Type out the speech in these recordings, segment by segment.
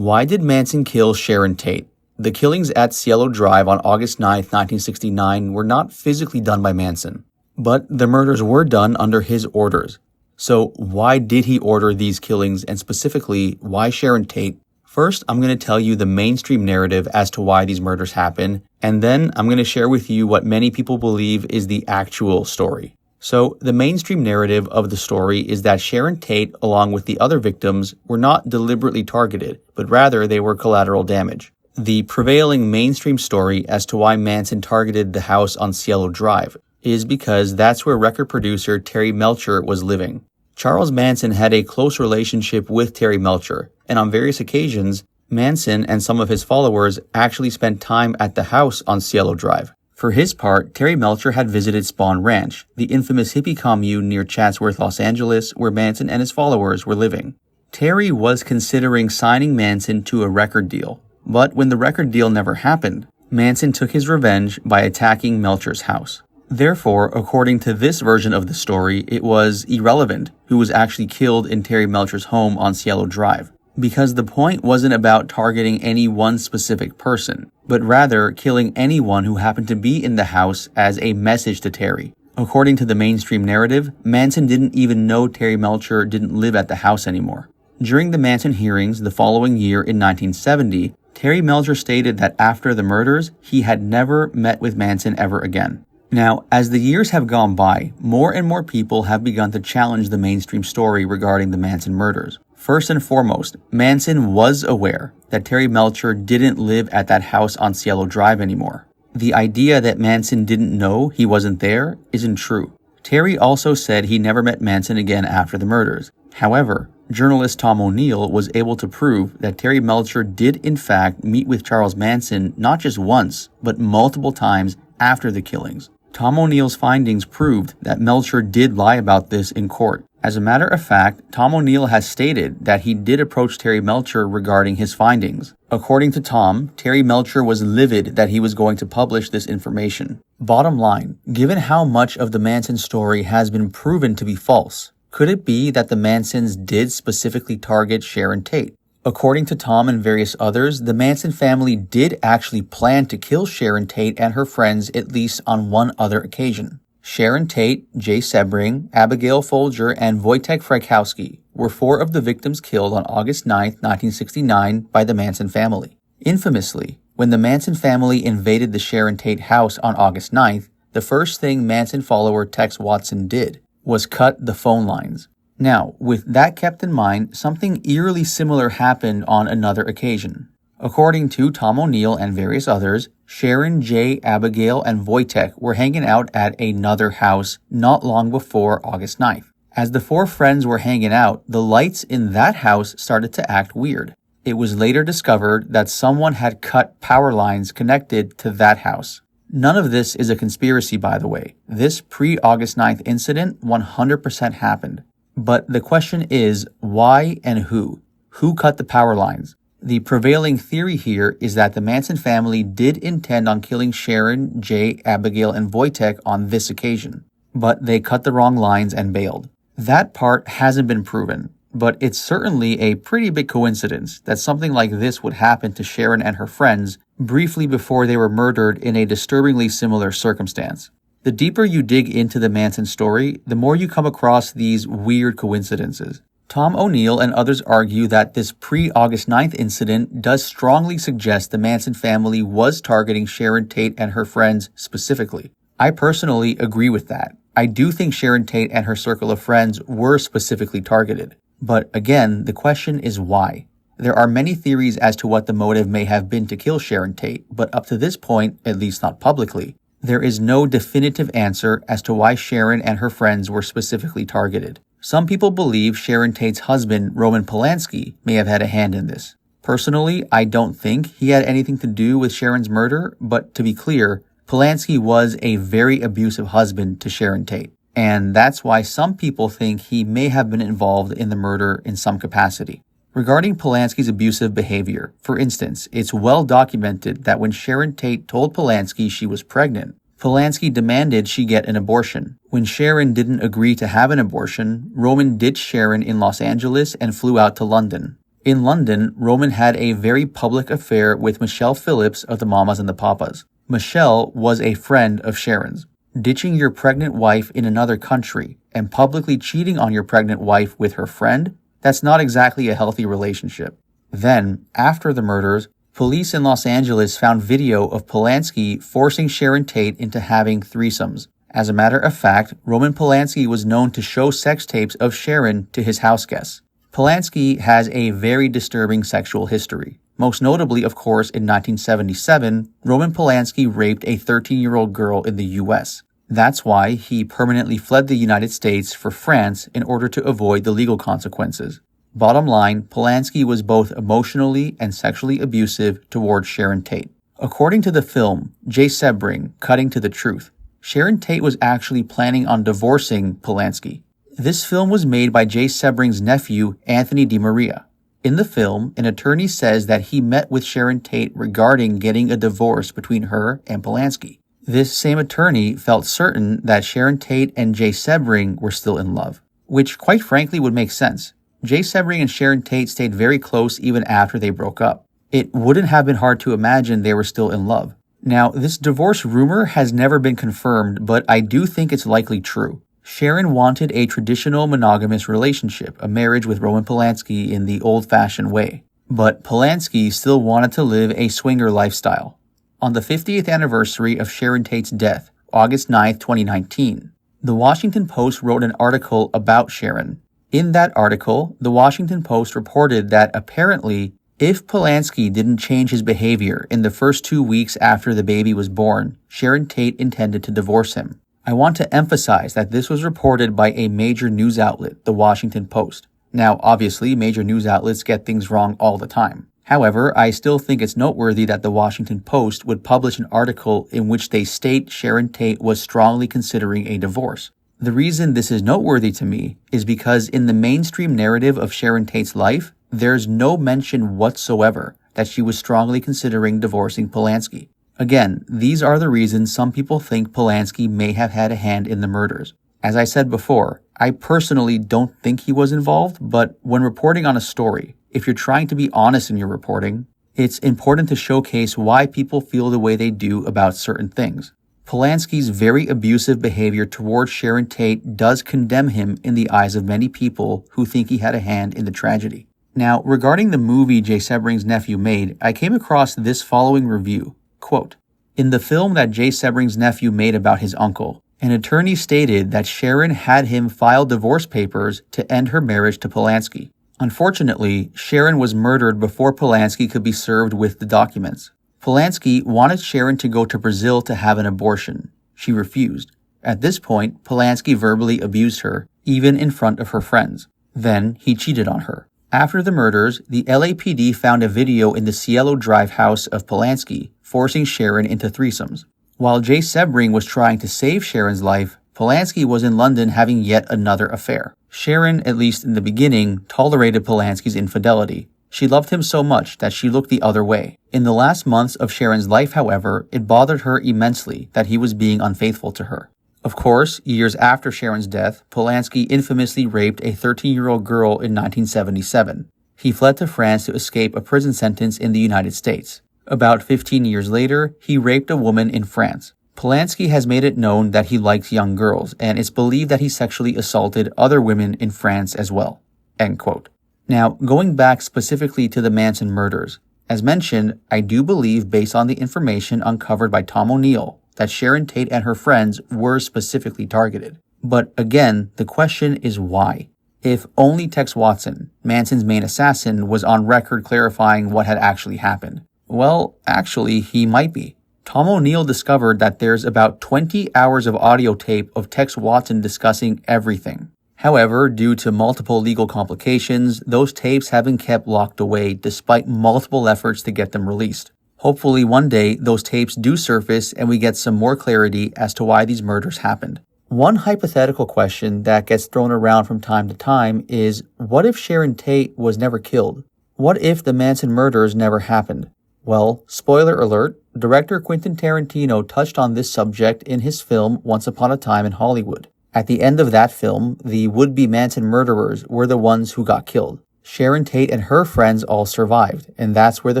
Why did Manson kill Sharon Tate? The killings at Cielo Drive on August 9, 1969 were not physically done by Manson, but the murders were done under his orders. So why did he order these killings, and specifically, why Sharon Tate? First, I'm going to tell you the mainstream narrative as to why these murders happened, and then I'm going to share with you what many people believe is the actual story. So, the mainstream narrative of the story is that Sharon Tate, along with the other victims, were not deliberately targeted, but rather they were collateral damage. The prevailing mainstream story as to why Manson targeted the house on Cielo Drive is because that's where record producer Terry Melcher was living. Charles Manson had a close relationship with Terry Melcher, and on various occasions, Manson and some of his followers actually spent time at the house on Cielo Drive. For his part, Terry Melcher had visited Spawn Ranch, the infamous hippie commune near Chatsworth, Los Angeles, where Manson and his followers were living. Terry was considering signing Manson to a record deal, but when the record deal never happened, Manson took his revenge by attacking Melcher's house. Therefore, according to this version of the story, it was irrelevant who was actually killed in Terry Melcher's home on Cielo Drive, because the point wasn't about targeting any one specific person, but rather killing anyone who happened to be in the house as a message to Terry. According to the mainstream narrative, Manson didn't even know Terry Melcher didn't live at the house anymore. During the Manson hearings the following year in 1970, Terry Melcher stated that after the murders, he had never met with Manson ever again. Now, as the years have gone by, more and more people have begun to challenge the mainstream story regarding the Manson murders. First and foremost, Manson was aware that Terry Melcher didn't live at that house on Cielo Drive anymore. The idea that Manson didn't know he wasn't there isn't true. Terry also said he never met Manson again after the murders. However, journalist Tom O'Neill was able to prove that Terry Melcher did in fact meet with Charles Manson not just once, but multiple times after the killings. Tom O'Neill's findings proved that Melcher did lie about this in court. As a matter of fact, Tom O'Neill has stated that he did approach Terry Melcher regarding his findings. According to Tom, Terry Melcher was livid that he was going to publish this information. Bottom line, given how much of the Manson story has been proven to be false, could it be that the Mansons did specifically target Sharon Tate? According to Tom and various others, the Manson family did actually plan to kill Sharon Tate and her friends at least on one other occasion. Sharon Tate, Jay Sebring, Abigail Folger, and Wyotech Frykowski were four of the victims killed on August 9, 1969 by the Manson family. Infamously, when the Manson family invaded the Sharon Tate house on August 9th, the first thing Manson follower Tex Watson did was cut the phone lines. Now, with that kept in mind, something eerily similar happened on another occasion. According to Tom O'Neill and various others, Sharon, Jay, Abigail, and Wyotech were hanging out at another house not long before August 9th. As the four friends were hanging out, the lights in that house started to act weird. It was later discovered that someone had cut power lines connected to that house. None of this is a conspiracy, by the way. This pre-August 9th incident 100% happened. But the question is, why and who? Who cut the power lines? The prevailing theory here is that the Manson family did intend on killing Sharon, Jay, Abigail, and Wyotech on this occasion, but they cut the wrong lines and bailed. That part hasn't been proven, but it's certainly a pretty big coincidence that something like this would happen to Sharon and her friends briefly before they were murdered in a disturbingly similar circumstance. The deeper you dig into the Manson story, the more you come across these weird coincidences. Tom O'Neill and others argue that this pre-August 9th incident does strongly suggest the Manson family was targeting Sharon Tate and her friends specifically. I personally agree with that. I do think Sharon Tate and her circle of friends were specifically targeted. But again, the question is why? There are many theories as to what the motive may have been to kill Sharon Tate, but up to this point, at least not publicly, there is no definitive answer as to why Sharon and her friends were specifically targeted. Some people believe Sharon Tate's husband, Roman Polanski, may have had a hand in this. Personally, I don't think he had anything to do with Sharon's murder, but to be clear, Polanski was a very abusive husband to Sharon Tate, and that's why some people think he may have been involved in the murder in some capacity. Regarding Polanski's abusive behavior, for instance, it's well documented that when Sharon Tate told Polanski she was pregnant, Polanski demanded she get an abortion. When Sharon didn't agree to have an abortion, Roman ditched Sharon in Los Angeles and flew out to London. In London, Roman had a very public affair with Michelle Phillips of the Mamas and the Papas. Michelle was a friend of Sharon's. Ditching your pregnant wife in another country and publicly cheating on your pregnant wife with her friend, that's not exactly a healthy relationship. Then, after the murders, police in Los Angeles found video of Polanski forcing Sharon Tate into having threesomes. As a matter of fact, Roman Polanski was known to show sex tapes of Sharon to his house guests. Polanski has a very disturbing sexual history. Most notably, of course, in 1977, Roman Polanski raped a 13-year-old girl in the U.S. That's why he permanently fled the United States for France in order to avoid the legal consequences. Bottom line, Polanski was both emotionally and sexually abusive towards Sharon Tate. According to the film, J. Sebring, Cutting to the Truth, Sharon Tate was actually planning on divorcing Polanski. This film was made by J. Sebring's nephew, Anthony DiMaria. In the film, an attorney says that he met with Sharon Tate regarding getting a divorce between her and Polanski. This same attorney felt certain that Sharon Tate and J. Sebring were still in love, which quite frankly would make sense. J. Sebring and Sharon Tate stayed very close even after they broke up. It wouldn't have been hard to imagine they were still in love. Now, this divorce rumor has never been confirmed, but I do think it's likely true. Sharon wanted a traditional monogamous relationship, a marriage with Roman Polanski in the old-fashioned way. But Polanski still wanted to live a swinger lifestyle. On the 50th anniversary of Sharon Tate's death, August 9, 2019, The Washington Post wrote an article about Sharon. In that article, The Washington Post reported that apparently, if Polanski didn't change his behavior in the first 2 weeks after the baby was born, Sharon Tate intended to divorce him. I want to emphasize that this was reported by a major news outlet, The Washington Post. Now, obviously, major news outlets get things wrong all the time. However, I still think it's noteworthy that The Washington Post would publish an article in which they state Sharon Tate was strongly considering a divorce. The reason this is noteworthy to me is because in the mainstream narrative of Sharon Tate's life, there's no mention whatsoever that she was strongly considering divorcing Polanski. Again, these are the reasons some people think Polanski may have had a hand in the murders. As I said before, I personally don't think he was involved, but when reporting on a story, if you're trying to be honest in your reporting, it's important to showcase why people feel the way they do about certain things. Polanski's very abusive behavior towards Sharon Tate does condemn him in the eyes of many people who think he had a hand in the tragedy. Now, regarding the movie J. Sebring's nephew made, I came across this following review. Quote, in the film that J. Sebring's nephew made about his uncle, an attorney stated that Sharon had him file divorce papers to end her marriage to Polanski. Unfortunately, Sharon was murdered before Polanski could be served with the documents. Polanski wanted Sharon to go to Brazil to have an abortion. She refused. At this point, Polanski verbally abused her, even in front of her friends. Then, he cheated on her. After the murders, the LAPD found a video in the Cielo Drive house of Polanski, forcing Sharon into threesomes. While J. Sebring was trying to save Sharon's life, Polanski was in London having yet another affair. Sharon, at least in the beginning, tolerated Polanski's infidelity. She loved him so much that she looked the other way. In the last months of Sharon's life, however, it bothered her immensely that he was being unfaithful to her. Of course, years after Sharon's death, Polanski infamously raped a 13-year-old girl in 1977. He fled to France to escape a prison sentence in the United States. About 15 years later, he raped a woman in France. Polanski has made it known that he likes young girls, and it's believed that he sexually assaulted other women in France as well. End quote. Now, going back specifically to the Manson murders, as mentioned, I do believe, based on the information uncovered by Tom O'Neill, that Sharon Tate and her friends were specifically targeted. But again, the question is why? If only Tex Watson, Manson's main assassin, was on record clarifying what had actually happened. Well, actually, he might be. Tom O'Neill discovered that there's about 20 hours of audio tape of Tex Watson discussing everything. However, due to multiple legal complications, those tapes have been kept locked away despite multiple efforts to get them released. Hopefully one day, those tapes do surface and we get some more clarity as to why these murders happened. One hypothetical question that gets thrown around from time to time is, what if Sharon Tate was never killed? What if the Manson murders never happened? Well, spoiler alert, director Quentin Tarantino touched on this subject in his film Once Upon a Time in Hollywood. At the end of that film, the would-be Manson murderers were the ones who got killed. Sharon Tate and her friends all survived, and that's where the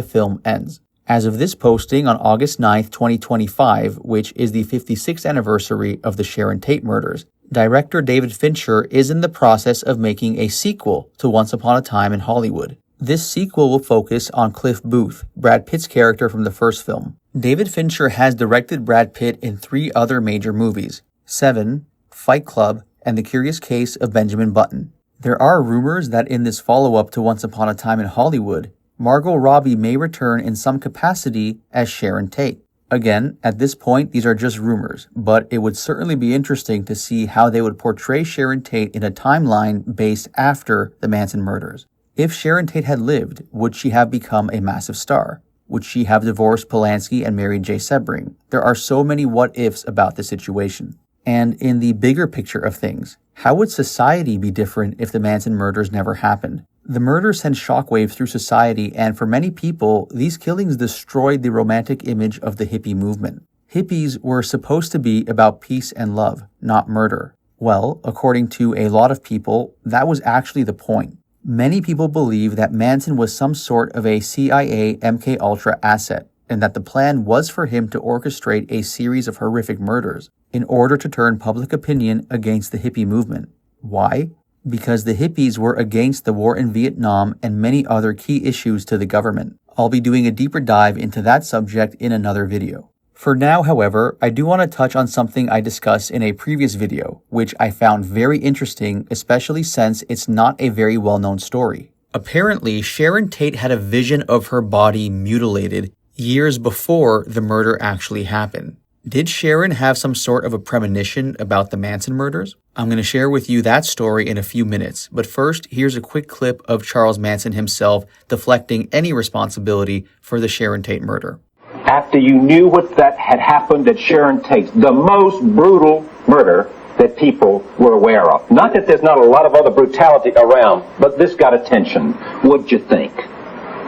film ends. As of this posting on August 9th, 2025, which is the 56th anniversary of the Sharon Tate murders, director David Fincher is in the process of making a sequel to Once Upon a Time in Hollywood. This sequel will focus on Cliff Booth, Brad Pitt's character from the first film. David Fincher has directed Brad Pitt in 3 other major movies: Seven, Fight Club, and The Curious Case of Benjamin Button. There are rumors that in this follow-up to Once Upon a Time in Hollywood, Margot Robbie may return in some capacity as Sharon Tate. Again, at this point, these are just rumors, but it would certainly be interesting to see how they would portray Sharon Tate in a timeline based after the Manson murders. If Sharon Tate had lived, would she have become a massive star? Would she have divorced Polanski and married Jay Sebring? There are so many what-ifs about the situation. And in the bigger picture of things, how would society be different if the Manson murders never happened? The murders sent shockwaves through society, and for many people, these killings destroyed the romantic image of the hippie movement. Hippies were supposed to be about peace and love, not murder. Well, according to a lot of people, that was actually the point. Many people believe that Manson was some sort of a CIA MKUltra asset, and that the plan was for him to orchestrate a series of horrific murders in order to turn public opinion against the hippie movement. Why? Because the hippies were against the war in Vietnam and many other key issues to the government. I'll be doing a deeper dive into that subject in another video. For now, however, I do want to touch on something I discussed in a previous video, which I found very interesting, especially since it's not a very well-known story. Apparently, Sharon Tate had a vision of her body mutilated years before the murder actually happened. Did Sharon have some sort of a premonition about the Manson murders? I'm going to share with you that story in a few minutes, but first, here's a quick clip of Charles Manson himself deflecting any responsibility for the Sharon Tate murder. After you knew what that had happened at Sharon Tate's, the most brutal murder that people were aware of. Not that there's not a lot of other brutality around, but this got attention. What'd you think?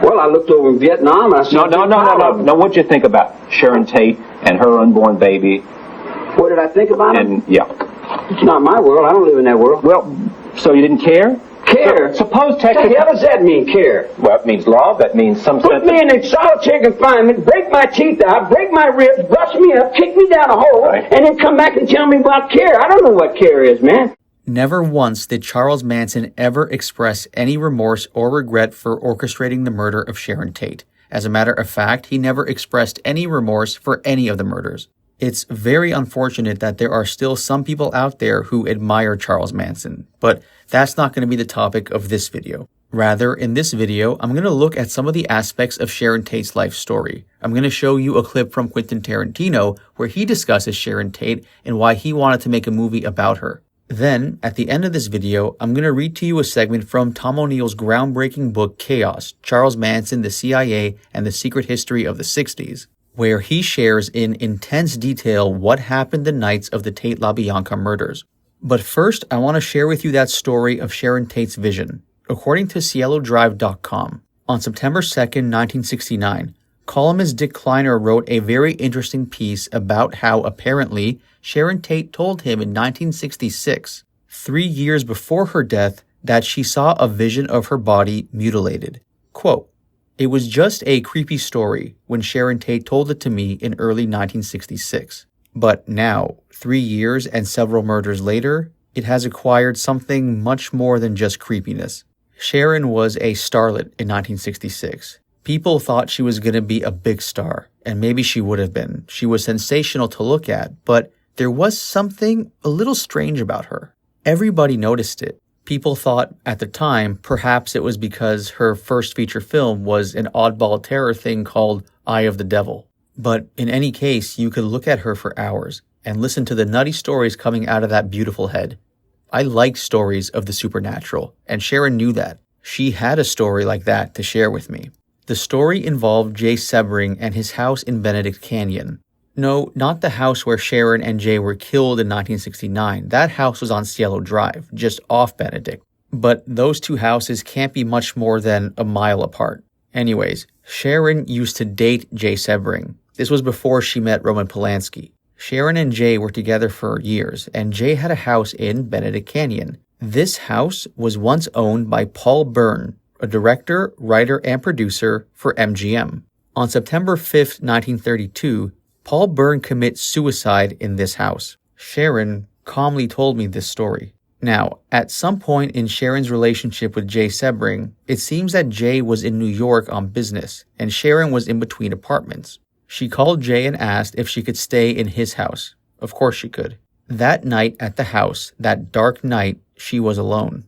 Well, I looked over in Vietnam and I said... No, what'd you think about Sharon Tate and her unborn baby? What did I think about it? Yeah. It's not my world. I don't live in that world. Well, so you didn't care? Care? Suppose What the hell does that mean, care? Well, it means love. That means some sense Put me in a solitary confinement, break my teeth out, break my ribs, bust me up, kick me down a hole, Right. and then come back and tell me about care. I don't know what care is, man. Never once did Charles Manson ever express any remorse or regret for orchestrating the murder of Sharon Tate. As a matter of fact, he never expressed any remorse for any of the murders. It's very unfortunate that there are still some people out there who admire Charles Manson, but that's not going to be the topic of this video. Rather, in this video, I'm going to look at some of the aspects of Sharon Tate's life story. I'm going to show you a clip from Quentin Tarantino where he discusses Sharon Tate and why he wanted to make a movie about her. Then, at the end of this video, I'm going to read to you a segment from Tom O'Neill's groundbreaking book Chaos, Charles Manson, the CIA, and the Secret History of the 60s, where he shares in intense detail what happened the nights of the Tate LaBianca murders. But first, I want to share with you that story of Sharon Tate's vision. According to CieloDrive.com, on September 2nd, 1969, columnist Dick Kleiner wrote a very interesting piece about how apparently Sharon Tate told him in 1966, 3 years before her death, that she saw a vision of her body mutilated. Quote, "It was just a creepy story when Sharon Tate told it to me in early 1966. But now, 3 years and several murders later, it has acquired something much more than just creepiness. Sharon was a starlet in 1966. People thought she was going to be a big star, and maybe she would have been. She was sensational to look at, but there was something a little strange about her. Everybody noticed it. People thought at the time perhaps it was because her first feature film was an oddball terror thing called Eye of the Devil. But in any case, you could look at her for hours and listen to the nutty stories coming out of that beautiful head. I like stories of the supernatural, and Sharon knew that. She had a story like that to share with me. The story involved Jay Sebring and his house in Benedict Canyon. No, not the house where Sharon and Jay were killed in 1969. That house was on Cielo Drive, just off Benedict. But those two houses can't be much more than a mile apart. Anyways, Sharon used to date Jay Sebring. This was before she met Roman Polanski. Sharon and Jay were together for years, and Jay had a house in Benedict Canyon. This house was once owned by Paul Byrne, a director, writer, and producer for MGM. On September 5, 1932, Paul Bern commits suicide in this house. Sharon calmly told me this story. Now, at some point in Sharon's relationship with Jay Sebring, it seems that Jay was in New York on business, and Sharon was in between apartments. She called Jay and asked if she could stay in his house. Of course she could. That night at the house, that dark night, she was alone.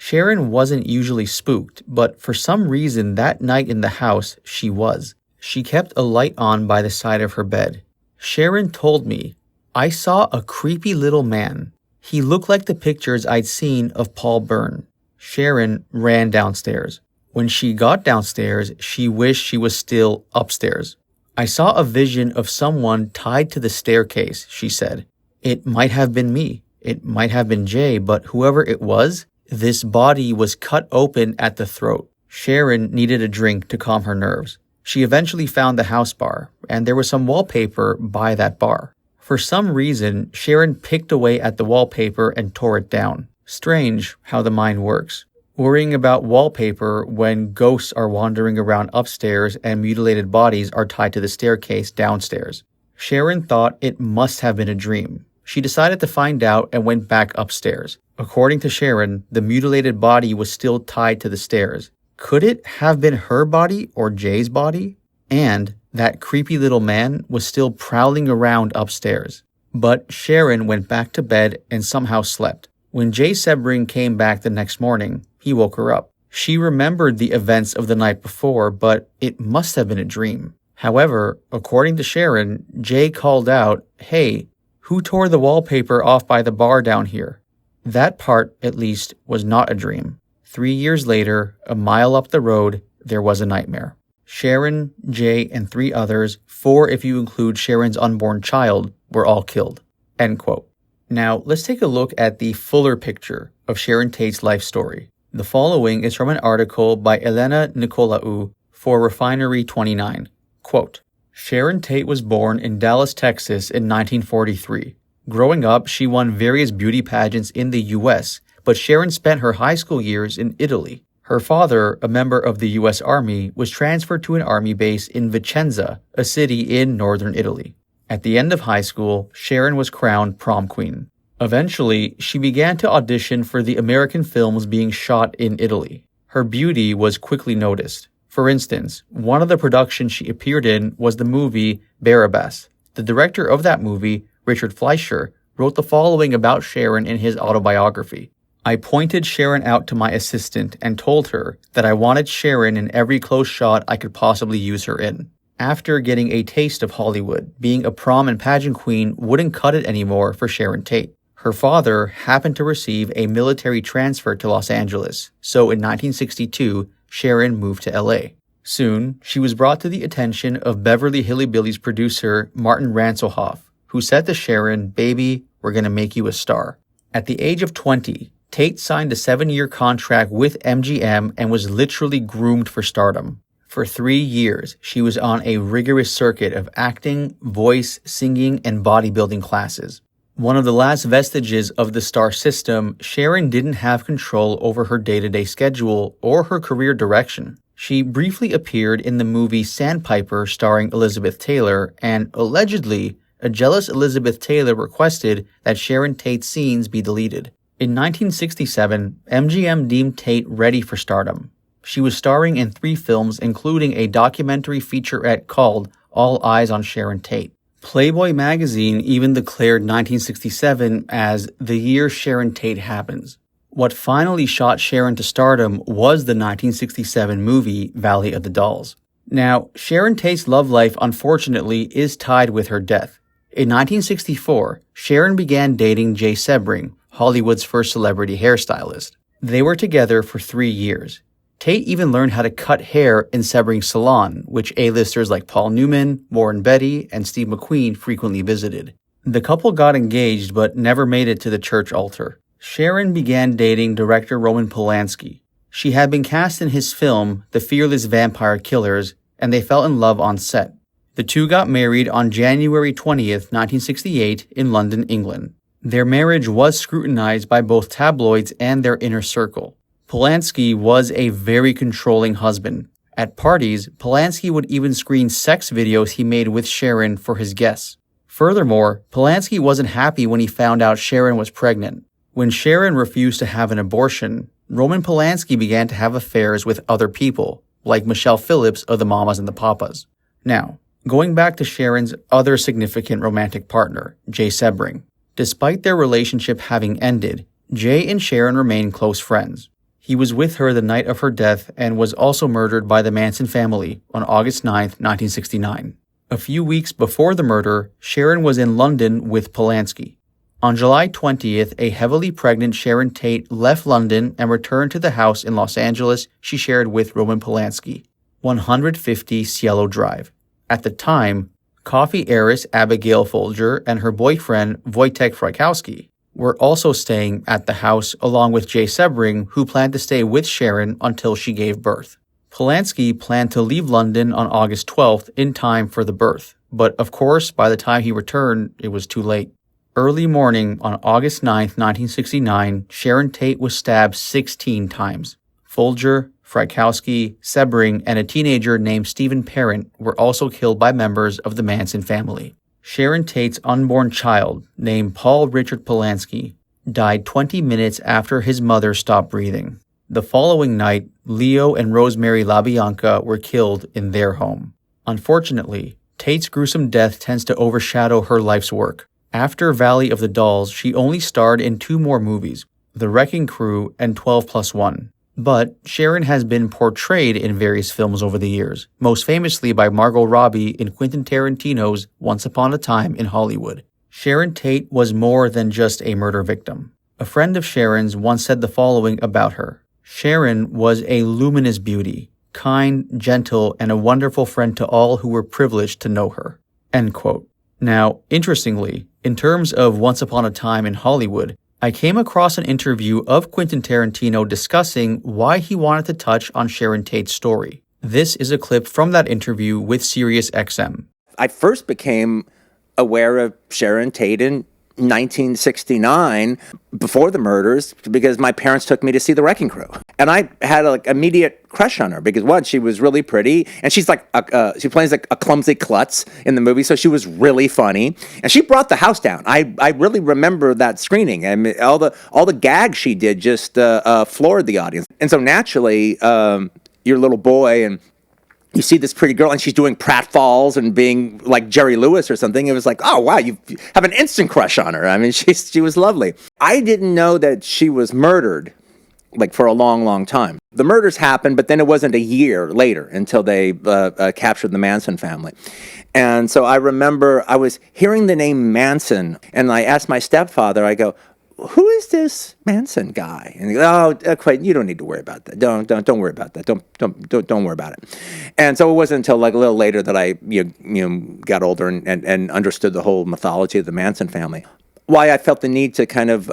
Sharon wasn't usually spooked, but for some reason that night in the house, she was. She kept a light on by the side of her bed. Sharon told me, "I saw a creepy little man. He looked like the pictures I'd seen of Paul Bern." Sharon ran downstairs. When she got downstairs, she wished she was still upstairs. "I saw a vision of someone tied to the staircase," she said. "It might have been me. It might have been Jay, but whoever it was, this body was cut open at the throat." Sharon needed a drink to calm her nerves. She eventually found the house bar, and there was some wallpaper by that bar. For some reason, Sharon picked away at the wallpaper and tore it down. Strange how the mind works. Worrying about wallpaper when ghosts are wandering around upstairs and mutilated bodies are tied to the staircase downstairs. Sharon thought it must have been a dream. She decided to find out and went back upstairs. According to Sharon, the mutilated body was still tied to the stairs. Could it have been her body or Jay's body? And that creepy little man was still prowling around upstairs. But Sharon went back to bed and somehow slept. When Jay Sebring came back the next morning, he woke her up. She remembered the events of the night before, but it must have been a dream. However, according to Sharon, Jay called out, "Hey, who tore the wallpaper off by the bar down here?" That part, at least, was not a dream. 3 years later, a mile up the road, there was a nightmare. Sharon, Jay, and 3 others, 4 if you include Sharon's unborn child, were all killed. End quote. Now, let's take a look at the fuller picture of Sharon Tate's life story. The following is from an article by Elena Nicolaou for Refinery 29. Quote, Sharon Tate was born in Dallas, Texas in 1943. Growing up, she won various beauty pageants in the U.S., but Sharon spent her high school years in Italy. Her father, a member of the U.S. Army, was transferred to an army base in Vicenza, a city in northern Italy. At the end of high school, Sharon was crowned prom queen. Eventually, she began to audition for the American films being shot in Italy. Her beauty was quickly noticed. For instance, one of the productions she appeared in was the movie Barabbas. The director of that movie, Richard Fleischer, wrote the following about Sharon in his autobiography. "I pointed Sharon out to my assistant and told her that I wanted Sharon in every close shot I could possibly use her in. After getting a taste of Hollywood, being a prom and pageant queen wouldn't cut it anymore for Sharon Tate. Her father happened to receive a military transfer to Los Angeles, so in 1962, Sharon moved to LA. Soon, she was brought to the attention of Beverly Hillbillies producer Martin Ranselhoff, who said to Sharon, "Baby, we're gonna make you a star." At the age of 20, Tate signed a 7-year contract with MGM and was literally groomed for stardom. For 3 years, she was on a rigorous circuit of acting, voice, singing, and bodybuilding classes. One of the last vestiges of the star system, Sharon didn't have control over her day-to-day schedule or her career direction. She briefly appeared in the movie Sandpiper starring Elizabeth Taylor, and allegedly, a jealous Elizabeth Taylor requested that Sharon Tate's scenes be deleted. In 1967, MGM deemed Tate ready for stardom. She was starring in 3 films, including a documentary featurette called All Eyes on Sharon Tate. Playboy magazine even declared 1967 as the year Sharon Tate happens. What finally shot Sharon to stardom was the 1967 movie Valley of the Dolls. Now, Sharon Tate's love life, unfortunately, is tied with her death. In 1964, Sharon began dating Jay Sebring, Hollywood's first celebrity hairstylist. They were together for 3 years. Tate even learned how to cut hair in Sebring's salon, which A-listers like Paul Newman, Warren Beatty, and Steve McQueen frequently visited. The couple got engaged but never made it to the church altar. Sharon began dating director Roman Polanski. She had been cast in his film The Fearless Vampire Killers, and they fell in love on set. The two got married on January 20th, 1968 in London, England. Their marriage was scrutinized by both tabloids and their inner circle. Polanski was a very controlling husband. At parties, Polanski would even screen sex videos he made with Sharon for his guests. Furthermore, Polanski wasn't happy when he found out Sharon was pregnant. When Sharon refused to have an abortion, Roman Polanski began to have affairs with other people, like Michelle Phillips of the Mamas and the Papas. Now, going back to Sharon's other significant romantic partner, Jay Sebring. Despite their relationship having ended, Jay and Sharon remained close friends. He was with her the night of her death and was also murdered by the Manson family on August 9, 1969. A few weeks before the murder, Sharon was in London with Polanski. On July 20th, a heavily pregnant Sharon Tate left London and returned to the house in Los Angeles she shared with Roman Polanski, 150 Cielo Drive. At the time, coffee heiress Abigail Folger and her boyfriend Wyotech Frykowski were also staying at the house along with Jay Sebring, who planned to stay with Sharon until she gave birth. Polanski planned to leave London on August 12th in time for the birth, but of course, by the time he returned, it was too late. Early morning on August 9th, 1969, Sharon Tate was stabbed 16 times. Folger, Frykowski, Sebring, and a teenager named Stephen Parent were also killed by members of the Manson family. Sharon Tate's unborn child, named Paul Richard Polanski, died 20 minutes after his mother stopped breathing. The following night, Leo and Rosemary LaBianca were killed in their home. Unfortunately, Tate's gruesome death tends to overshadow her life's work. After Valley of the Dolls, she only starred in 2 more movies, The Wrecking Crew and 12+1. But Sharon has been portrayed in various films over the years, most famously by Margot Robbie in Quentin Tarantino's Once Upon a Time in Hollywood. Sharon Tate was more than just a murder victim. A friend of Sharon's once said the following about her. Sharon was a luminous beauty, kind, gentle, and a wonderful friend to all who were privileged to know her. End quote. Now, interestingly, in terms of Once Upon a Time in Hollywood, I came across an interview of Quentin Tarantino discussing why he wanted to touch on Sharon Tate's story. This is a clip from that interview with SiriusXM. I first became aware of Sharon Tate in 1969, before the murders, because my parents took me to see The Wrecking Crew. And I had an immediate crush on her because, one, she was really pretty, and she's like, she plays like a clumsy klutz in the movie, so she was really funny. And she brought the house down. I really remember that screening. I mean, all the gags she did just floored the audience. And so naturally, you're a little boy, and you see this pretty girl, and she's doing pratfalls and being like Jerry Lewis or something. It was like, oh, wow, you have an instant crush on her. I mean, she was lovely. I didn't know that she was murdered, like, for a long, long time. The murders happened, but then it wasn't a year later until they captured the Manson family. And so I remember I was hearing the name Manson, and I asked my stepfather, I go, who is this Manson guy? And he goes, oh, quite, you don't need to worry about that. Don't worry about that. Don't worry about it. And so it wasn't until like a little later that I got older and understood the whole mythology of the Manson family. Why I felt the need to kind of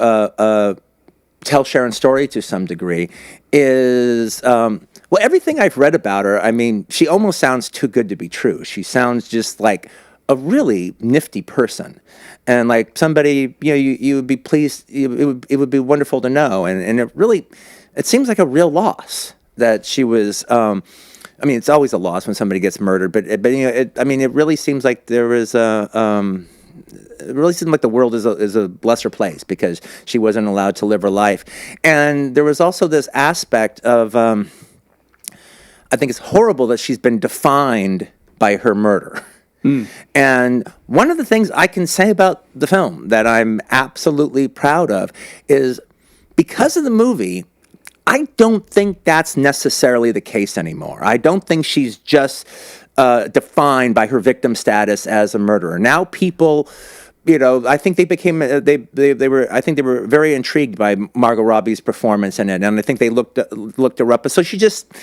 tell Sharon's story to some degree is, well, everything I've read about her, I mean, she almost sounds too good to be true. She sounds just like a really nifty person, and like somebody, you would be pleased, it would be wonderful to know, and it seems like a real loss that she was, I mean, it's always a loss when somebody gets murdered, but it really seems like there is it really seems like the world is a lesser place because she wasn't allowed to live her life. And there was also this aspect of, I think it's horrible that she's been defined by her murder. And one of the things I can say about the film that I'm absolutely proud of is because of the movie, I don't think that's necessarily the case anymore. I don't think she's just defined by her victim status as a murderer. Now people, I think they became I think they were very intrigued by Margot Robbie's performance in it, and I think they looked her up. So she just,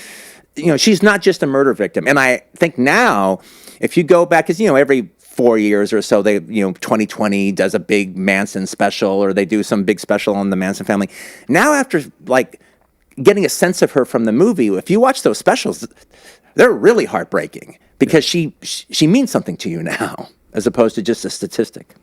she's not just a murder victim. And I think now, if you go back, because every 4 years or so, they 2020 does a big Manson special, or they do some big special on the Manson family. Now, after like getting a sense of her from the movie, if you watch those specials, they're really heartbreaking because she means something to you now, as opposed to just a statistic.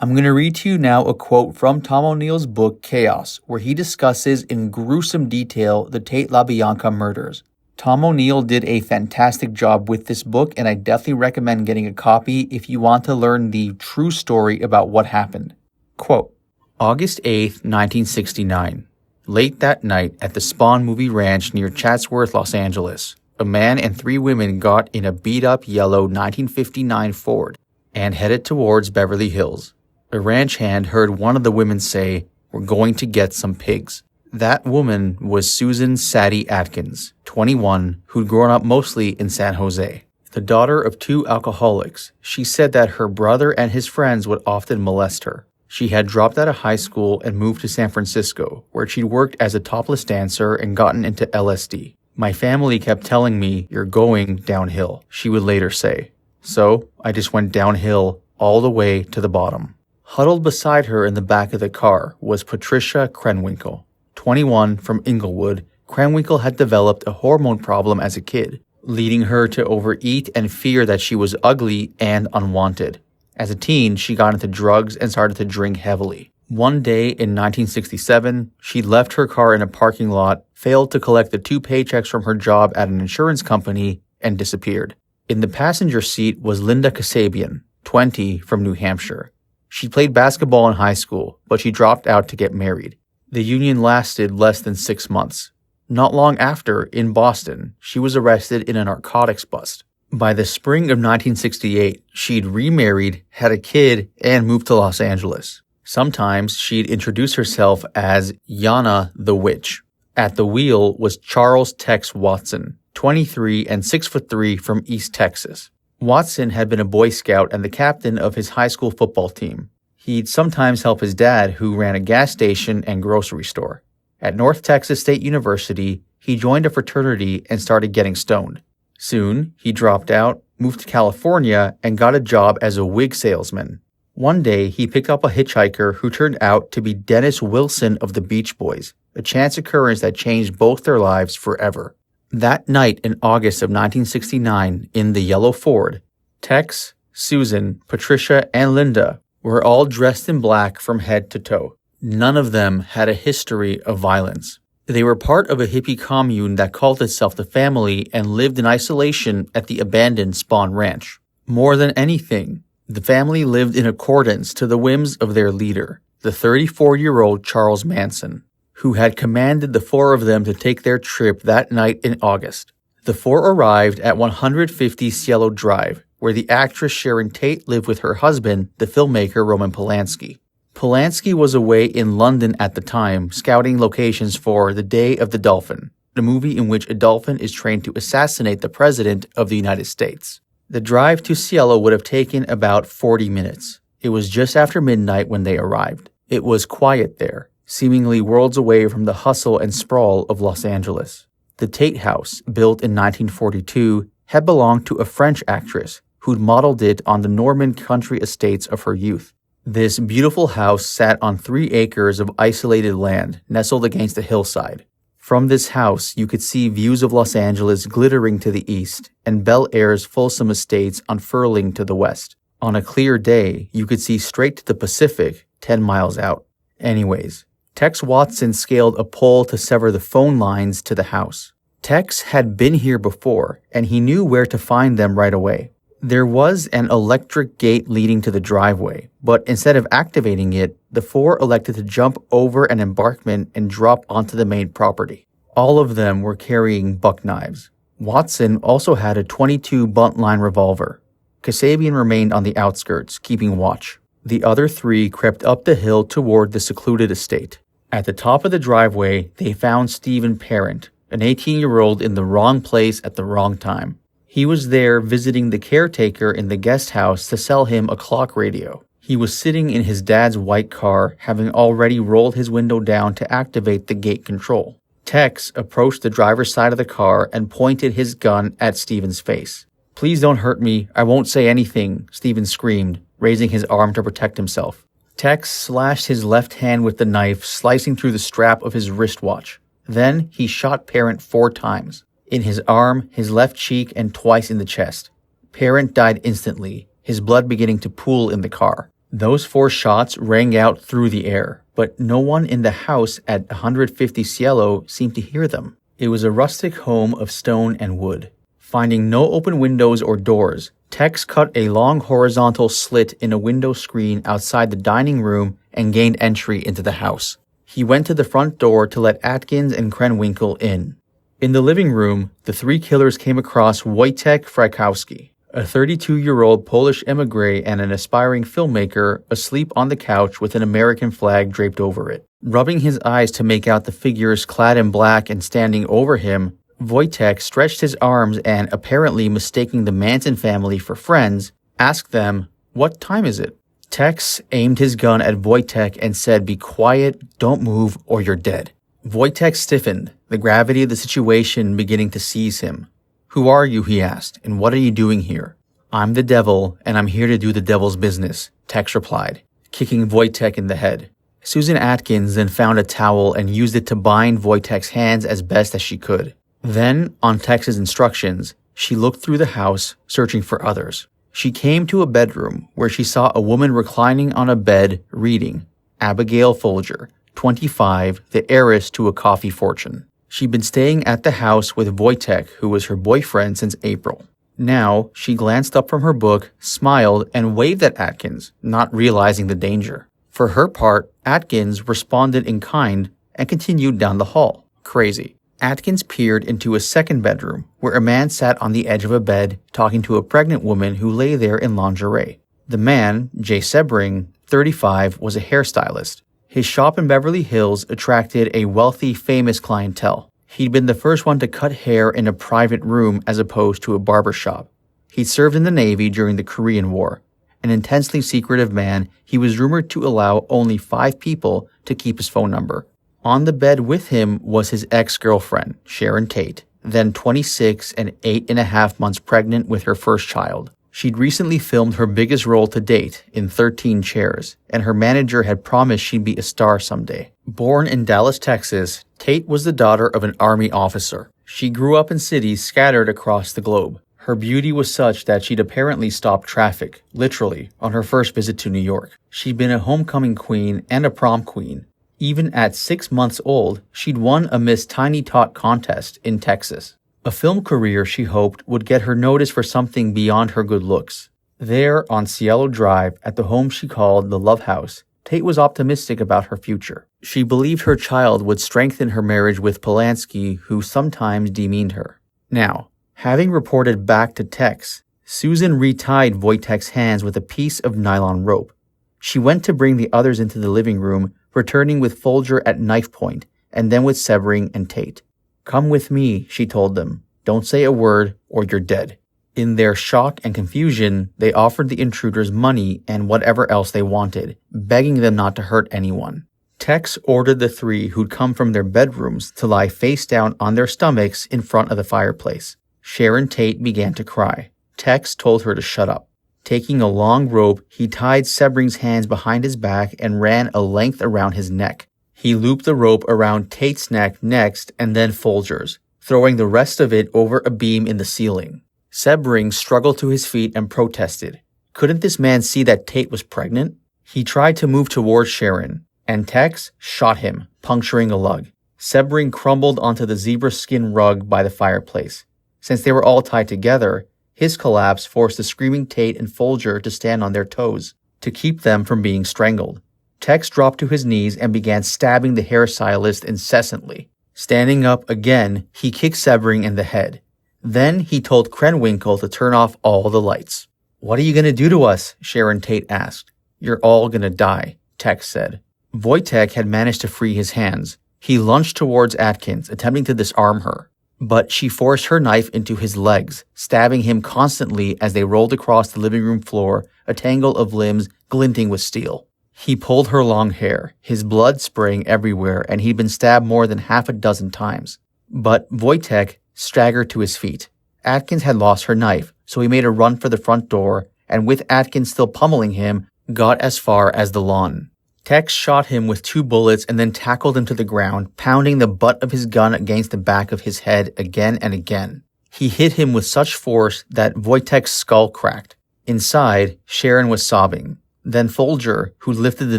I'm going to read to you now a quote from Tom O'Neill's book Chaos, where he discusses in gruesome detail the Tate LaBianca murders. Tom O'Neill did a fantastic job with this book, and I definitely recommend getting a copy if you want to learn the true story about what happened. Quote, August 8th, 1969. Late that night at the Spawn Movie Ranch near Chatsworth, Los Angeles, a man and 3 women got in a beat-up yellow 1959 Ford and headed towards Beverly Hills. A ranch hand heard one of the women say, "We're going to get some pigs." That woman was Susan Sadie Atkins, 21, who'd grown up mostly in San Jose. The daughter of 2 alcoholics, she said that her brother and his friends would often molest her. She had dropped out of high school and moved to San Francisco, where she'd worked as a topless dancer and gotten into LSD. "My family kept telling me, 'You're going downhill,'" she would later say. "So I just went downhill all the way to the bottom." Huddled beside her in the back of the car was Patricia Krenwinkel. 21, from Inglewood, Krenwinkel had developed a hormone problem as a kid, leading her to overeat and fear that she was ugly and unwanted. As a teen, she got into drugs and started to drink heavily. One day in 1967, she left her car in a parking lot, failed to collect the 2 paychecks from her job at an insurance company, and disappeared. In the passenger seat was Linda Kasabian, 20, from New Hampshire. She played basketball in high school, but she dropped out to get married. The union lasted less than 6 months. Not long after, in Boston, she was arrested in a narcotics bust. By the spring of 1968, she'd remarried, had a kid, and moved to Los Angeles. Sometimes she'd introduce herself as Yana the Witch. At the wheel was Charles Tex Watson, 23 and 6'3" from East Texas. Watson had been a Boy Scout and the captain of his high school football team. He'd sometimes help his dad, who ran a gas station and grocery store. At North Texas State University, he joined a fraternity and started getting stoned. Soon, he dropped out, moved to California, and got a job as a wig salesman. One day, he picked up a hitchhiker who turned out to be Dennis Wilson of the Beach Boys, a chance occurrence that changed both their lives forever. That night in August of 1969, in the yellow Ford, Tex, Susan, Patricia, and Linda were all dressed in black from head to toe. None of them had a history of violence. They were part of a hippie commune that called itself the Family and lived in isolation at the abandoned Spawn Ranch. More than anything, the family lived in accordance to the whims of their leader, the 34-year-old Charles Manson, who had commanded the 4 of them to take their trip that night in August. The 4 arrived at 150 Cielo Drive, where the actress Sharon Tate lived with her husband, the filmmaker Roman Polanski. Polanski was away in London at the time, scouting locations for The Day of the Dolphin, the movie in which a dolphin is trained to assassinate the President of the United States. The drive to Cielo would have taken about 40 minutes. It was just after midnight when they arrived. It was quiet there, seemingly worlds away from the hustle and sprawl of Los Angeles. The Tate House, built in 1942, had belonged to a French actress who'd modeled it on the Norman country estates of her youth. This beautiful house sat on 3 acres of isolated land nestled against a hillside. From this house, you could see views of Los Angeles glittering to the east and Bel Air's fulsome estates unfurling to the west. On a clear day, you could see straight to the Pacific 10 miles out. Anyways, Tex Watson scaled a pole to sever the phone lines to the house. Tex had been here before, and he knew where to find them right away. There was an electric gate leading to the driveway, but instead of activating it, the 4 elected to jump over an embankment and drop onto the main property. All of them were carrying buck knives. Watson also had a .22 buntline revolver. Kasabian remained on the outskirts, keeping watch. The other 3 crept up the hill toward the secluded estate. At the top of the driveway, they found Stephen Parent, an 18-year-old in the wrong place at the wrong time. He was there visiting the caretaker in the guest house to sell him a clock radio. He was sitting in his dad's white car, having already rolled his window down to activate the gate control. Tex approached the driver's side of the car and pointed his gun at Stephen's face. "Please don't hurt me. I won't say anything," Stephen screamed, raising his arm to protect himself. Tex slashed his left hand with the knife, slicing through the strap of his wristwatch. Then he shot Parent 4 times. In his arm, his left cheek, and twice in the chest. Parent died instantly, his blood beginning to pool in the car. Those 4 shots rang out through the air, but no one in the house at 150 Cielo seemed to hear them. It was a rustic home of stone and wood. Finding no open windows or doors, Tex cut a long horizontal slit in a window screen outside the dining room and gained entry into the house. He went to the front door to let Atkins and Krenwinkel in. In the living room, the 3 killers came across Wyotech Frykowski, a 32-year-old Polish émigré and an aspiring filmmaker, asleep on the couch with an American flag draped over it. Rubbing his eyes to make out the figures clad in black and standing over him, Wyotech stretched his arms and, apparently mistaking the Manson family for friends, asked them, "What time is it?" Tex aimed his gun at Wyotech and said, "Be quiet, don't move, or you're dead." Wyotech stiffened, the gravity of the situation beginning to seize him. "Who are you?" he asked, "and what are you doing here?" "I'm the devil, and I'm here to do the devil's business," Tex replied, kicking Wyotech in the head. Susan Atkins then found a towel and used it to bind Wyotech's hands as best as she could. Then, on Tex's instructions, she looked through the house, searching for others. She came to a bedroom where she saw a woman reclining on a bed, reading. Abigail Folger, 25, the heiress to a coffee fortune. She'd been staying at the house with Wyotech, who was her boyfriend since April. Now, she glanced up from her book, smiled, and waved at Atkins, not realizing the danger. For her part, Atkins responded in kind and continued down the hall. Crazy. Atkins peered into a second bedroom, where a man sat on the edge of a bed talking to a pregnant woman who lay there in lingerie. The man, Jay Sebring, 35, was a hairstylist. His shop in Beverly Hills attracted a wealthy, famous clientele. He'd been the first one to cut hair in a private room as opposed to a barber shop. He'd served in the Navy during the Korean War. An intensely secretive man, he was rumored to allow only 5 people to keep his phone number. On the bed with him was his ex-girlfriend, Sharon Tate, then 26 and 8.5 months pregnant with her first child. She'd recently filmed her biggest role to date in 13 Chairs, and her manager had promised she'd be a star someday. Born in Dallas, Texas, Tate was the daughter of an Army officer. She grew up in cities scattered across the globe. Her beauty was such that she'd apparently stopped traffic, literally, on her first visit to New York. She'd been a homecoming queen and a prom queen. Even at 6 months old, she'd won a Miss Tiny Tot contest in Texas. A film career, she hoped, would get her noticed for something beyond her good looks. There, on Cielo Drive, at the home she called the Love House, Tate was optimistic about her future. She believed her child would strengthen her marriage with Polanski, who sometimes demeaned her. Now, having reported back to Tex, Susan retied Wyotech's hands with a piece of nylon rope. She went to bring the others into the living room, returning with Folger at knife point, and then with Sebring and Tate. "Come with me," she told them. "Don't say a word, or you're dead." In their shock and confusion, they offered the intruders money and whatever else they wanted, begging them not to hurt anyone. Tex ordered the 3 who'd come from their bedrooms to lie face down on their stomachs in front of the fireplace. Sharon Tate began to cry. Tex told her to shut up. Taking a long rope, he tied Sebring's hands behind his back and ran a length around his neck. He looped the rope around Tate's neck next and then Folger's, throwing the rest of it over a beam in the ceiling. Sebring struggled to his feet and protested. Couldn't this man see that Tate was pregnant? He tried to move towards Sharon, and Tex shot him, puncturing a lug. Sebring crumbled onto the zebra skin rug by the fireplace. Since they were all tied together, his collapse forced the screaming Tate and Folger to stand on their toes, to keep them from being strangled. Tex dropped to his knees and began stabbing the hairstylist incessantly. Standing up again, he kicked Sebring in the head. Then he told Krenwinkel to turn off all the lights. "What are you going to do to us?" Sharon Tate asked. "You're all going to die," Tex said. Wyotech had managed to free his hands. He lunged towards Atkins, attempting to disarm her. But she forced her knife into his legs, stabbing him constantly as they rolled across the living room floor, a tangle of limbs glinting with steel. He pulled her long hair, his blood spraying everywhere, and he'd been stabbed more than 6 times. But Wyotech staggered to his feet. Atkins had lost her knife, so he made a run for the front door, and with Atkins still pummeling him, got as far as the lawn. Tex shot him with 2 bullets and then tackled him to the ground, pounding the butt of his gun against the back of his head again and again. He hit him with such force that Wyotech's skull cracked. Inside, Sharon was sobbing. Then Folger, who lifted the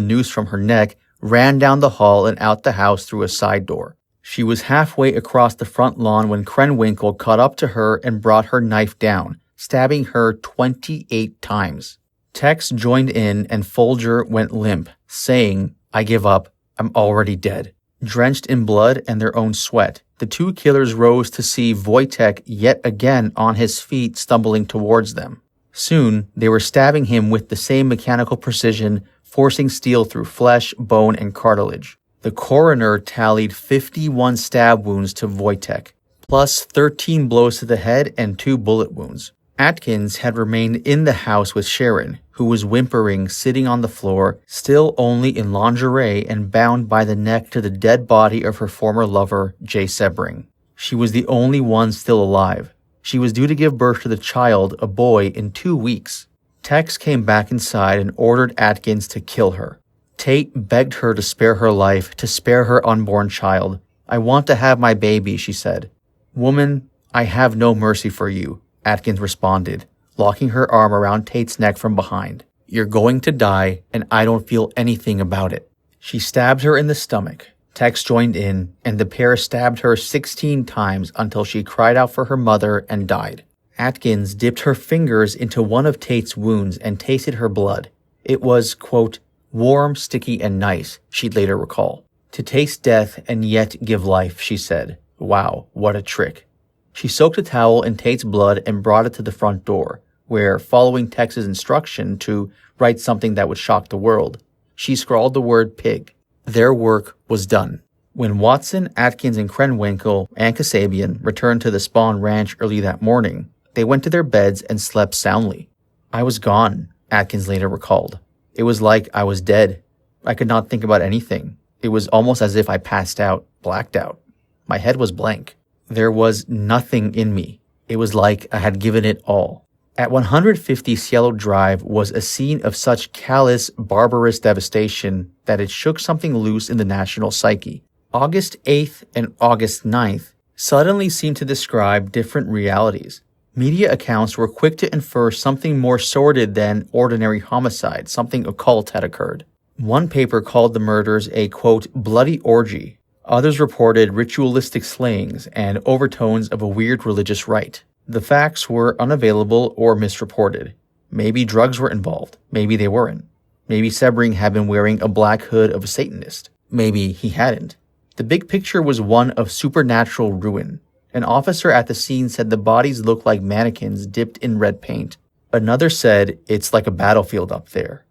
noose from her neck, ran down the hall and out the house through a side door. She was halfway across the front lawn when Krenwinkel caught up to her and brought her knife down, stabbing her 28 times. Tex joined in and Folger went limp, saying, "I give up. I'm already dead." Drenched in blood and their own sweat, the two killers rose to see Wyotech yet again on his feet stumbling towards them. Soon, they were stabbing him with the same mechanical precision, forcing steel through flesh, bone, and cartilage. The coroner tallied 51 stab wounds to Wyotech, plus 13 blows to the head and 2 bullet wounds. Atkins had remained in the house with Sharon, who was whimpering, sitting on the floor, still only in lingerie and bound by the neck to the dead body of her former lover, Jay Sebring. She was the only one still alive. She was due to give birth to the child, a boy, in 2 weeks. Tex came back inside and ordered Atkins to kill her. Tate begged her to spare her life, to spare her unborn child. "I want to have my baby," she said. "Woman, I have no mercy for you," Atkins responded, locking her arm around Tate's neck from behind. "You're going to die, and I don't feel anything about it." She stabbed her in the stomach. Tex joined in, and the pair stabbed her 16 times until she cried out for her mother and died. Atkins dipped her fingers into one of Tate's wounds and tasted her blood. It was, quote, "warm, sticky, and nice," she'd later recall. "To taste death and yet give life," she said. Wow, what a trick. She soaked a towel in Tate's blood and brought it to the front door, where, following Tex's instruction to write something that would shock the world, she scrawled the word pig. Their work was done. When Watson, Atkins, and Krenwinkel and Kasabian returned to the Spawn Ranch early that morning, they went to their beds and slept soundly. "I was gone," Atkins later recalled. "It was like I was dead. I could not think about anything. It was almost as if I passed out, blacked out. My head was blank. There was nothing in me. It was like I had given it all." At 150 Cielo Drive was a scene of such callous, barbarous devastation that it shook something loose in the national psyche. August 8th and August 9th suddenly seemed to describe different realities. Media accounts were quick to infer something more sordid than ordinary homicide, something occult had occurred. One paper called the murders a, quote, bloody orgy. Others reported ritualistic slayings and overtones of a weird religious rite. The facts were unavailable or misreported. Maybe drugs were involved. Maybe they weren't. Maybe Sebring had been wearing a black hood of a Satanist. Maybe he hadn't. The big picture was one of supernatural ruin. An officer at the scene said the bodies looked like mannequins dipped in red paint. Another said, "It's like a battlefield up there."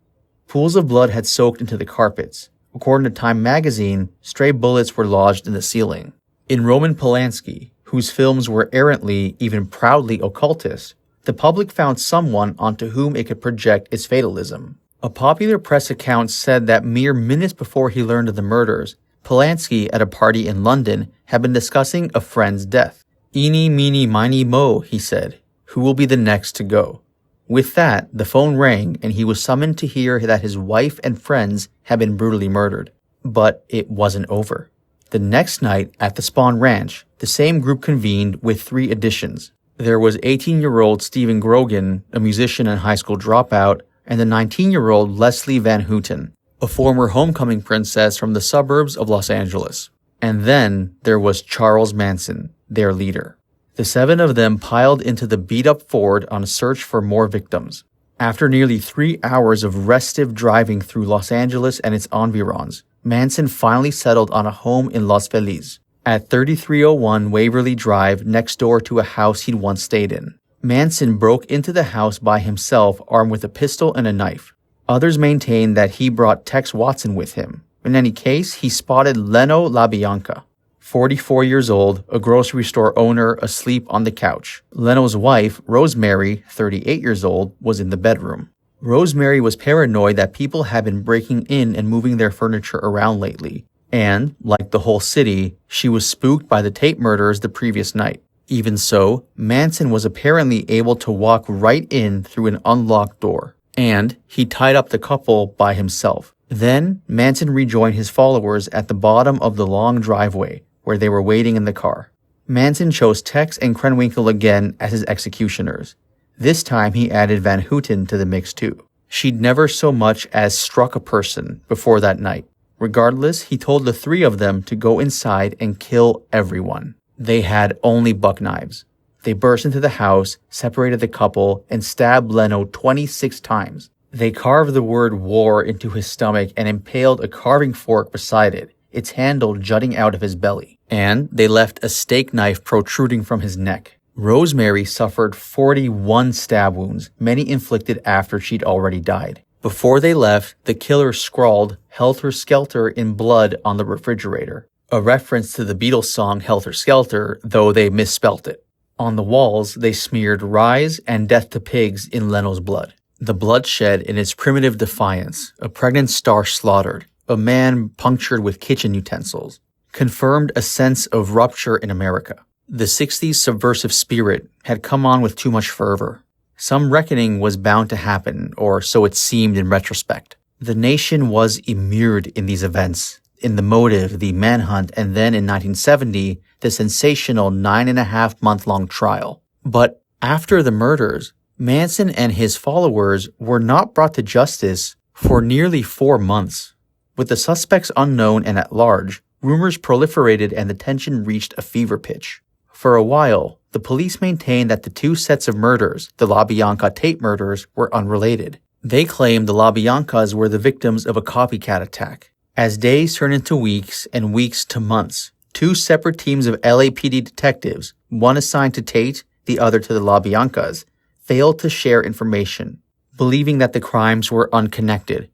Pools of blood had soaked into the carpets. According to Time magazine, stray bullets were lodged in the ceiling. In Roman Polanski, whose films were errantly, even proudly occultist, the public found someone onto whom it could project its fatalism. A popular press account said that mere minutes before he learned of the murders, Polanski, at a party in London, had been discussing a friend's death. "Eeny, meeny, miny, mo," he said. "Who will be the next to go?" With that, the phone rang and he was summoned to hear that his wife and friends had been brutally murdered. But it wasn't over. The next night at the Spawn Ranch, the same group convened with 3 additions. There was 18-year-old Stephen Grogan, a musician and high school dropout, and the 19-year-old Leslie Van Houten, a former homecoming princess from the suburbs of Los Angeles. And then there was Charles Manson, their leader. The 7 of them piled into the beat-up Ford on a search for more victims. After nearly 3 hours of restive driving through Los Angeles and its environs, Manson finally settled on a home in Los Feliz, at 3301 Waverly Drive, next door to a house he'd once stayed in. Manson broke into the house by himself, armed with a pistol and a knife. Others maintained that he brought Tex Watson with him. In any case, he spotted Leno LaBianca, 44 years old, a grocery store owner, asleep on the couch. Leno's wife, Rosemary, 38 years old, was in the bedroom. Rosemary was paranoid that people had been breaking in and moving their furniture around lately, and, like the whole city, she was spooked by the Tate murders the previous night. Even so, Manson was apparently able to walk right in through an unlocked door, and he tied up the couple by himself. Then, Manson rejoined his followers at the bottom of the long driveway, where they were waiting in the car. Manson chose Tex and Krenwinkel again as his executioners. This time he added Van Houten to the mix too. She'd never so much as struck a person before that night. Regardless, he told the three of them to go inside and kill everyone. They had only buck knives. They burst into the house, separated the couple, and stabbed Leno 26 times. They carved the word war into his stomach and impaled a carving fork beside it, its handle jutting out of his belly. And they left a steak knife protruding from his neck. Rosemary suffered 41 stab wounds, many inflicted after she'd already died. Before they left, the killer scrawled "Helter Skelter" in blood on the refrigerator, a reference to the Beatles song Helter Skelter, though they misspelt it. On the walls, they smeared "Rise" and "Death to Pigs" in Leno's blood. The bloodshed in its primitive defiance, a pregnant star slaughtered, a man punctured with kitchen utensils, confirmed a sense of rupture in America. The 60s subversive spirit had come on with too much fervor. Some reckoning was bound to happen, or so it seemed in retrospect. The nation was immured in these events, in the motive, the manhunt, and then in 1970, the sensational 9.5-month-long trial. But after the murders, Manson and his followers were not brought to justice for nearly 4 months. With the suspects unknown and at large, rumors proliferated and the tension reached a fever pitch. For a while, the police maintained that the two sets of murders, the LaBianca Tate murders, were unrelated. They claimed the LaBiancas were the victims of a copycat attack. As days turned into weeks and weeks to months, two separate teams of LAPD detectives, one assigned to Tate, the other to the LaBiancas, failed to share information, believing that the crimes were unconnected.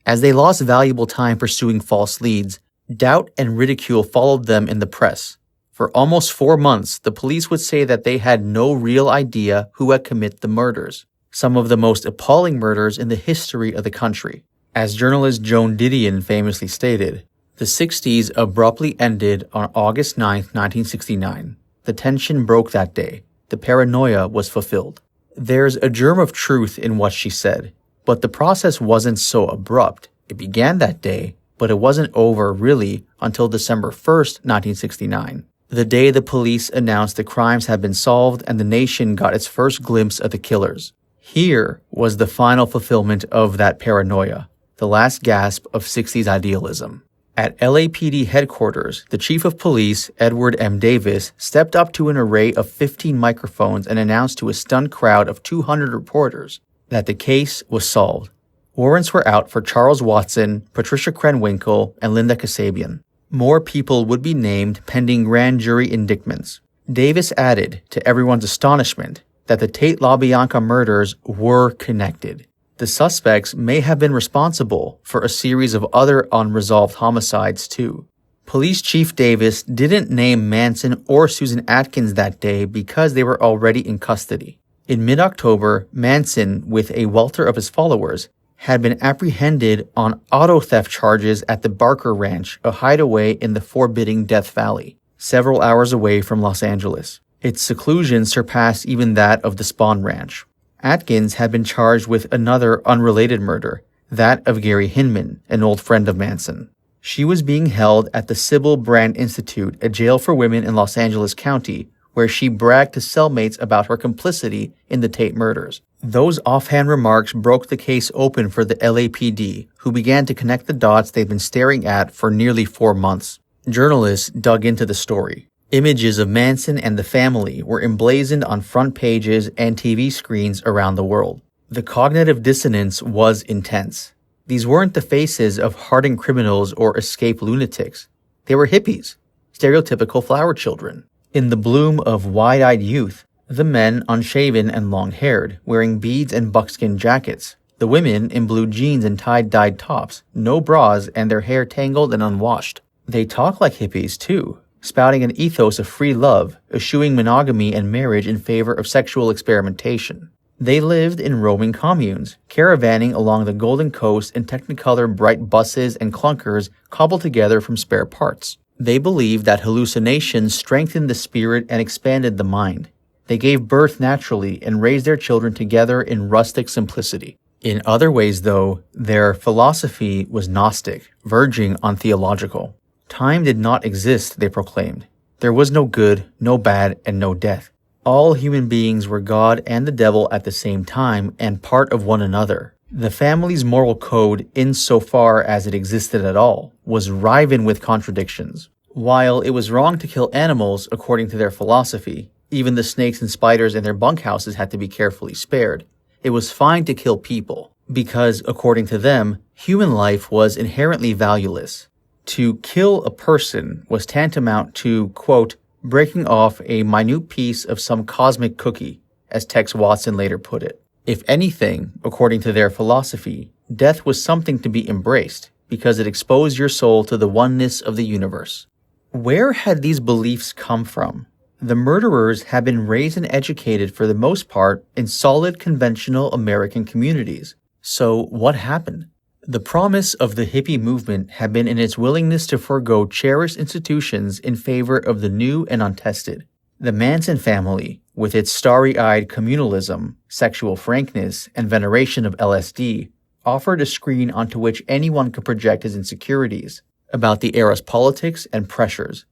As they lost valuable time pursuing false leads, doubt and ridicule followed them in the press. For almost 4 months, the police would say that they had no real idea who had committed the murders, some of the most appalling murders in the history of the country. As journalist Joan Didion famously stated, the 60s abruptly ended on August 9, 1969. The tension broke that day. The paranoia was fulfilled. There's a germ of truth in what she said, but the process wasn't so abrupt. It began that day, but it wasn't over really until December 1st, 1969. The day the police announced the crimes had been solved and the nation got its first glimpse of the killers. Here was the final fulfillment of that paranoia, the last gasp of 60s idealism. At LAPD headquarters, the chief of police, Edward M. Davis, stepped up to an array of 15 microphones and announced to a stunned crowd of 200 reporters that the case was solved. Warrants were out for Charles Watson, Patricia Krenwinkel, and Linda Kasabian. More people would be named pending grand jury indictments. Davis added, to everyone's astonishment, that the Tate LaBianca murders were connected. The suspects may have been responsible for a series of other unresolved homicides too. Police Chief Davis didn't name Manson or Susan Atkins that day because they were already in custody. In mid-October, Manson, with a welter of his followers, had been apprehended on auto theft charges at the Barker Ranch, a hideaway in the forbidding Death Valley, several hours away from Los Angeles. Its seclusion surpassed even that of the Spahn Ranch. Atkins had been charged with another unrelated murder, that of Gary Hinman, an old friend of Manson. She was being held at the Sybil Brand Institute, a jail for women in Los Angeles County, where she bragged to cellmates about her complicity in the Tate murders. Those offhand remarks broke the case open for the LAPD, who began to connect the dots they'd been staring at for nearly 4 months. Journalists dug into the story. Images of Manson and the family were emblazoned on front pages and TV screens around the world. The cognitive dissonance was intense. These weren't the faces of hardened criminals or escaped lunatics. They were hippies, stereotypical flower children. In the bloom of wide-eyed youth, the men unshaven and long-haired, wearing beads and buckskin jackets. The women in blue jeans and tie-dyed tops, no bras, and their hair tangled and unwashed. They talk like hippies, too, spouting an ethos of free love, eschewing monogamy and marriage in favor of sexual experimentation. They lived in roaming communes, caravanning along the Golden Coast in Technicolor bright buses and clunkers cobbled together from spare parts. They believed that hallucinations strengthened the spirit and expanded the mind. They gave birth naturally and raised their children together in rustic simplicity. In other ways, though, their philosophy was Gnostic, verging on theological. Time did not exist, they proclaimed. There was no good, no bad, and no death. All human beings were God and the devil at the same time and part of one another. The family's moral code, insofar as it existed at all, was riven with contradictions. While it was wrong to kill animals according to their philosophy, even the snakes and spiders in their bunkhouses had to be carefully spared. It was fine to kill people, because, according to them, human life was inherently valueless. To kill a person was tantamount to, quote, breaking off a minute piece of some cosmic cookie, as Tex Watson later put it. If anything, according to their philosophy, death was something to be embraced, because it exposed your soul to the oneness of the universe. Where had these beliefs come from? The murderers had been raised and educated for the most part in solid conventional American communities. So what happened? The promise of the hippie movement had been in its willingness to forego cherished institutions in favor of the new and untested. The Manson family, with its starry-eyed communalism, sexual frankness, and veneration of LSD, offered a screen onto which anyone could project his insecurities about the era's politics and pressures.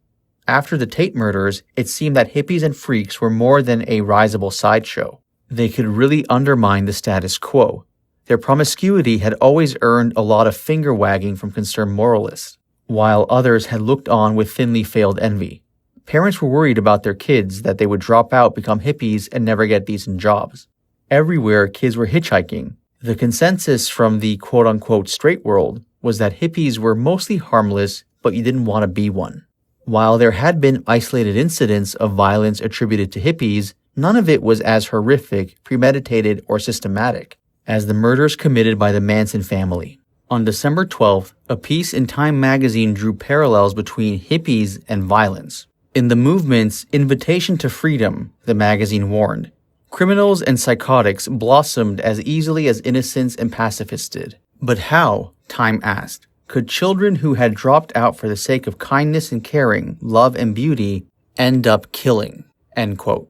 After the Tate murders, it seemed that hippies and freaks were more than a risible sideshow. They could really undermine the status quo. Their promiscuity had always earned a lot of finger-wagging from concerned moralists, while others had looked on with thinly veiled envy. Parents were worried about their kids that they would drop out, become hippies, and never get decent jobs. Everywhere, kids were hitchhiking. The consensus from the quote-unquote straight world was that hippies were mostly harmless, but you didn't want to be one. While there had been isolated incidents of violence attributed to hippies, none of it was as horrific, premeditated, or systematic as the murders committed by the Manson family. On December 12th, a piece in Time magazine drew parallels between hippies and violence. In the movement's Invitation to Freedom, the magazine warned, criminals and psychotics blossomed as easily as innocents and pacifists did. But how, Time asked, could children who had dropped out for the sake of kindness and caring, love and beauty, end up killing? End quote.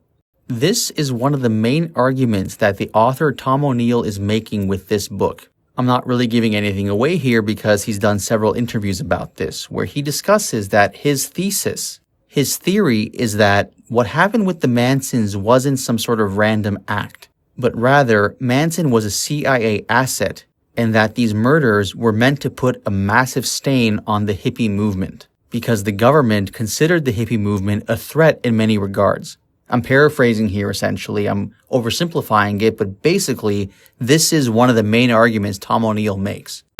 This is one of the main arguments that the author Tom O'Neill is making with this book. I'm not really giving anything away here because he's done several interviews about this, where he discusses that his theory is that what happened with the Mansons wasn't some sort of random act, but rather Manson was a CIA asset, and that these murders were meant to put a massive stain on the hippie movement, because the government considered the hippie movement a threat in many regards. I'm paraphrasing here essentially, I'm oversimplifying it, but basically, this is one of the main arguments Tom O'Neill makes.